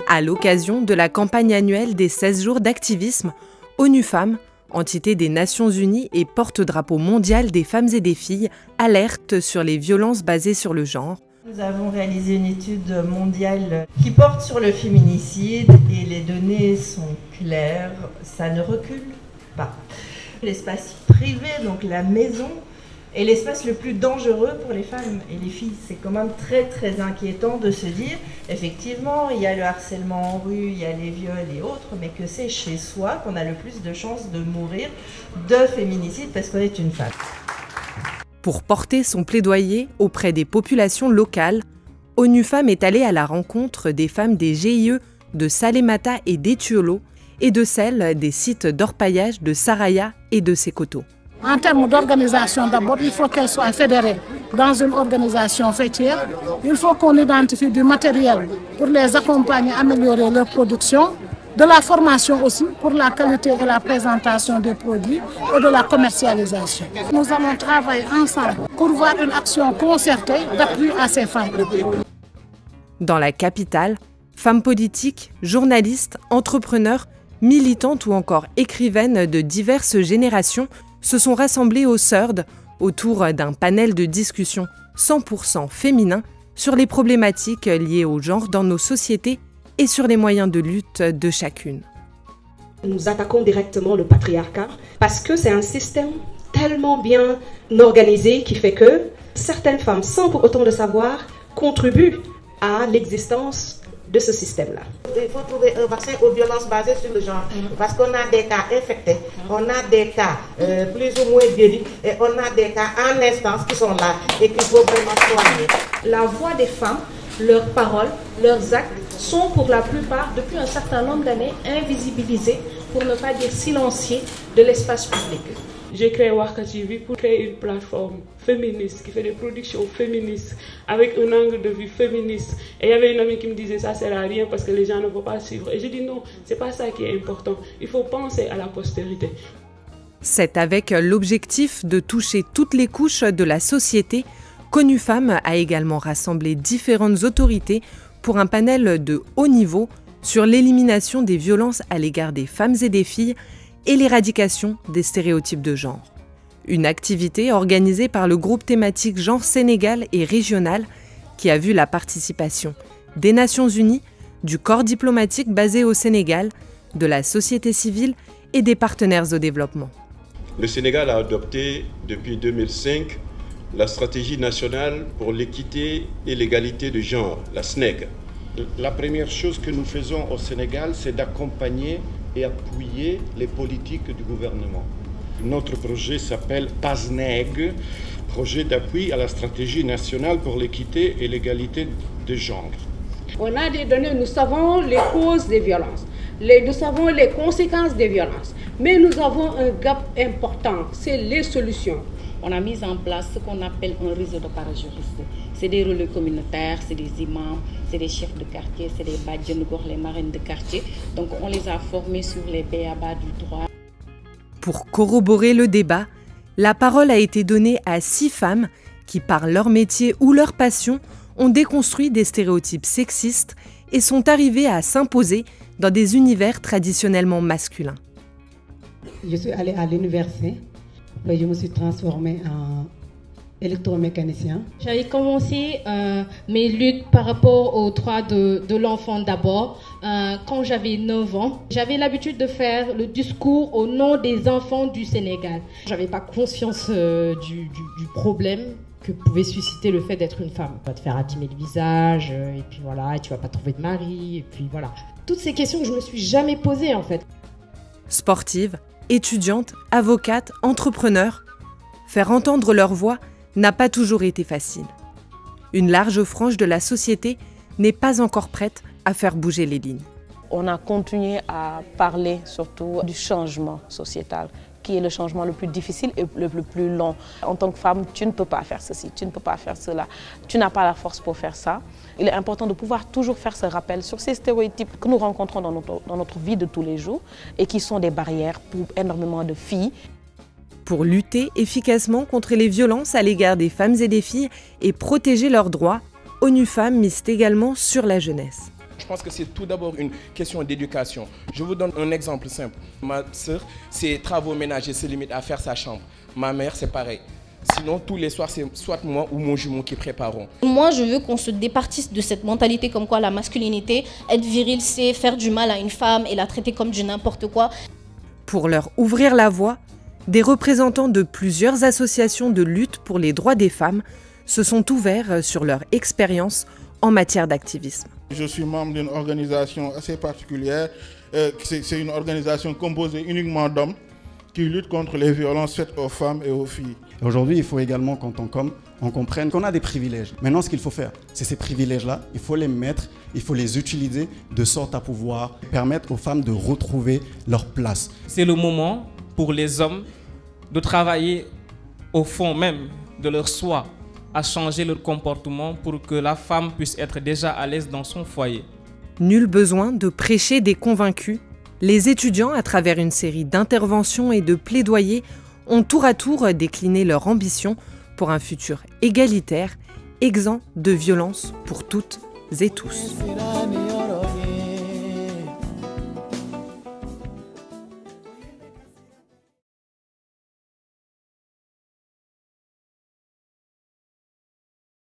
À l'occasion de la campagne annuelle des 16 jours d'activisme, ONU Femmes, entité des Nations Unies et porte-drapeau mondial des femmes et des filles, alerte sur les violences basées sur le genre. Nous avons réalisé une étude mondiale qui porte sur le féminicide et les données sont claires, ça ne recule pas. L'espace privé, donc la maison, est l'espace le plus dangereux pour les femmes et les filles. C'est quand même très inquiétant de se dire, effectivement, il y a le harcèlement en rue, il y a les viols et autres, mais que c'est chez soi qu'on a le plus de chances de mourir de féminicide parce qu'on est une femme. Pour porter son plaidoyer auprès des populations locales, ONU Femmes est allée à la rencontre des femmes des GIE de Salémata et d'Étiolo et de celles des sites d'orpaillage de Saraya et de Sekoto. En termes d'organisation, d'abord, il faut qu'elles soient fédérées dans une organisation faîtière. Il faut qu'on identifie du matériel pour les accompagner, améliorer leur production, de la formation aussi pour la qualité et la présentation des produits et de la commercialisation. Nous allons travailler ensemble pour voir une action concertée d'appui à ces femmes. Dans la capitale, femmes politiques, journalistes, entrepreneurs, militantes ou encore écrivaines de diverses générations se sont rassemblées au CERD autour d'un panel de discussion 100% féminin sur les problématiques liées au genre dans nos sociétés et sur les moyens de lutte de chacune. Nous attaquons directement le patriarcat parce que c'est un système tellement bien organisé qui fait que certaines femmes, sans pour autant le savoir, contribuent à l'existence de ce système-là. Il faut trouver un vaccin aux violences basées sur le genre, parce qu'on a des cas infectés, on a des cas plus ou moins guéris, et on a des cas en instance qui sont là et qu'il faut vraiment soigner. La voix des femmes, leurs paroles, leurs actes sont pour la plupart, depuis un certain nombre d'années, invisibilisés, pour ne pas dire silenciés, de l'espace public. J'ai créé Warka TV pour créer une plateforme féministe qui fait des productions féministes avec un angle de vue féministe. Et il y avait une amie qui me disait ça sert à rien parce que les gens ne vont pas suivre. Et j'ai dit non, c'est pas ça qui est important. Il faut penser à la postérité. C'est avec l'objectif de toucher toutes les couches de la société qu'ONU Femmes a également rassemblé différentes autorités pour un panel de haut niveau sur l'élimination des violences à l'égard des femmes et des filles et l'éradication des stéréotypes de genre. Une activité organisée par le groupe thématique Genre Sénégal et régional qui a vu la participation des Nations Unies, du corps diplomatique basé au Sénégal, de la société civile et des partenaires au développement. Le Sénégal a adopté depuis 2005 la stratégie nationale pour l'équité et l'égalité de genre, la SNEG. La première chose que nous faisons au Sénégal, c'est d'accompagner et appuyer les politiques du gouvernement. Notre projet s'appelle PASNEG, projet d'appui à la stratégie nationale pour l'équité et l'égalité de genre. On a des données, nous savons les causes des violences, nous savons les conséquences des violences, mais nous avons un gap important, c'est les solutions. On a mis en place ce qu'on appelle un réseau de parajuristes. C'est des relais communautaires, c'est des imams, c'est des chefs de quartier, c'est des badjanougor, les marraines de quartier. Donc on les a formés sur les b.a.-ba du droit. Pour corroborer le débat, la parole a été donnée à 6 femmes qui, par leur métier ou leur passion, ont déconstruit des stéréotypes sexistes et sont arrivées à s'imposer dans des univers traditionnellement masculins. Je suis allée à l'université. Je me suis transformée en électromécanicien. J'avais commencé mes luttes par rapport aux droits de l'enfant d'abord quand j'avais 9 ans. J'avais l'habitude de faire le discours au nom des enfants du Sénégal. J'avais pas conscience du problème que pouvait susciter le fait d'être une femme. Tu vas te faire abîmer le visage, et puis voilà, et tu vas pas trouver de mari, et puis voilà. Toutes ces questions que je me suis jamais posées en fait. Sportives, étudiantes, avocates, entrepreneurs, faire entendre leur voix n'a pas toujours été facile. Une large frange de la société n'est pas encore prête à faire bouger les lignes. On a continué à parler surtout du changement sociétal, qui est le changement le plus difficile et le plus long. En tant que femme, tu ne peux pas faire ceci, tu ne peux pas faire cela, tu n'as pas la force pour faire ça. Il est important de pouvoir toujours faire ce rappel sur ces stéréotypes que nous rencontrons dans notre vie de tous les jours et qui sont des barrières pour énormément de filles. Pour lutter efficacement contre les violences à l'égard des femmes et des filles et protéger leurs droits, ONU Femmes mise également sur la jeunesse. Je pense que c'est tout d'abord une question d'éducation. Je vous donne un exemple simple. Ma sœur, ses travaux ménagers se limitent à faire sa chambre. Ma mère, c'est pareil. Sinon, tous les soirs, c'est soit moi ou mon jumeau qui prépareront. Moi, je veux qu'on se départisse de cette mentalité comme quoi la masculinité, être viril, c'est faire du mal à une femme et la traiter comme du n'importe quoi. Pour leur ouvrir la voie, des représentants de plusieurs associations de lutte pour les droits des femmes se sont ouverts sur leur expérience en matière d'activisme. Je suis membre d'une organisation assez particulière. C'est une organisation composée uniquement d'hommes qui luttent contre les violences faites aux femmes et aux filles. Aujourd'hui, il faut également qu'en tant qu'homme, on comprenne qu'on a des privilèges. Maintenant, ce qu'il faut faire, c'est ces privilèges-là, il faut les mettre, il faut les utiliser de sorte à pouvoir permettre aux femmes de retrouver leur place. C'est le moment pour les hommes de travailler au fond même de leur soi, à changer leur comportement pour que la femme puisse être déjà à l'aise dans son foyer. Nul besoin de prêcher des convaincus. Les étudiants, à travers une série d'interventions et de plaidoyers, ont tour à tour décliné leur ambition pour un futur égalitaire, exempt de violence pour toutes et tous.